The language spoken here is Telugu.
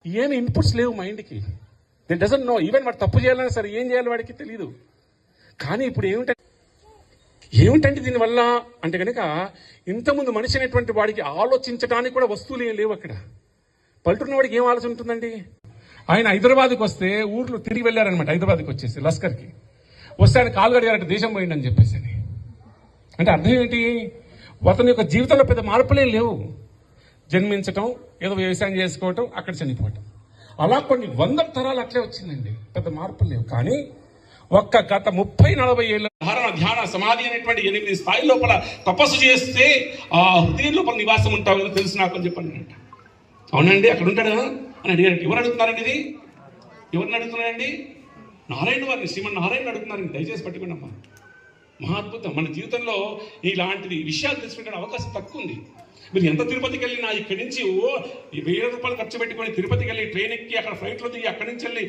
ఏమి ఇన్పుట్స్ లేవు మైండ్కి. They doesn't know. ఈవెన్ వాడు తప్పు చేయాలన్నా సరే ఏం చేయాలి వాడికి తెలియదు. కానీ ఇప్పుడు ఏమిటంటే దీనివల్ల అంటే కనుక ఇంతకుముందు మనిషి అనేటువంటి వాడికి ఆలోచించడానికి కూడా వస్తువులు ఏం లేవు అక్కడ. పల్లెటూరున్న వాడికి ఏం ఆలోచన ఉంటుందండి? ఆయన హైదరాబాద్కి వస్తే ఊర్లో తిరిగి వెళ్ళారనమాట. హైదరాబాద్కి వచ్చేసి లస్కర్కి వస్తే ఆయన కాలు గడిగారంటే దేశం పోయిండని చెప్పేసి అని. అంటే అర్థం ఏంటి? అతని యొక్క జీవితంలో పెద్ద మార్పులేం లేవు. జన్మించటం, ఏదో వ్యవసాయం చేసుకోవటం, అక్కడ చనిపోవటం, అలా కొన్ని వందల తరాలు అట్లే వచ్చిందండి. పెద్ద మార్పులు లేవు. కానీ ఒక్క గత 30-40 ఏళ్ళ ధారణ, ధ్యాన, సమాధి అనేటువంటి 8 స్థాయి లోపల తపస్సు చేస్తే ఆ హృదయం లోపల నివాసం ఉంటావు కదా తెలుసు నాకు అని చెప్పండి అంట. అవునండి అక్కడ ఉంటాడా అని అడిగారండి. ఎవరు అడుగుతున్నారండి ఇది? ఎవరిని అడుగుతున్నారండి? నారాయణ వారిని, శ్రీమన్ నారాయణ అడుగుతున్నారండి. దయచేసి పట్టుకోండి అమ్మా. మహా అద్భుతం. మన జీవితంలో ఇలాంటి విషయాలు తెలుసుకునే అవకాశం తక్కువ ఉంది. మీరు ఎంత తిరుపతికి వెళ్ళినా ఇక్కడి నుంచి 1000 రూపాయలు ఖర్చు పెట్టుకొని తిరుపతికి వెళ్ళి ట్రైన్ ఎక్కి అక్కడ ఫ్లైట్లో దిగి అక్కడి నుంచి వెళ్ళి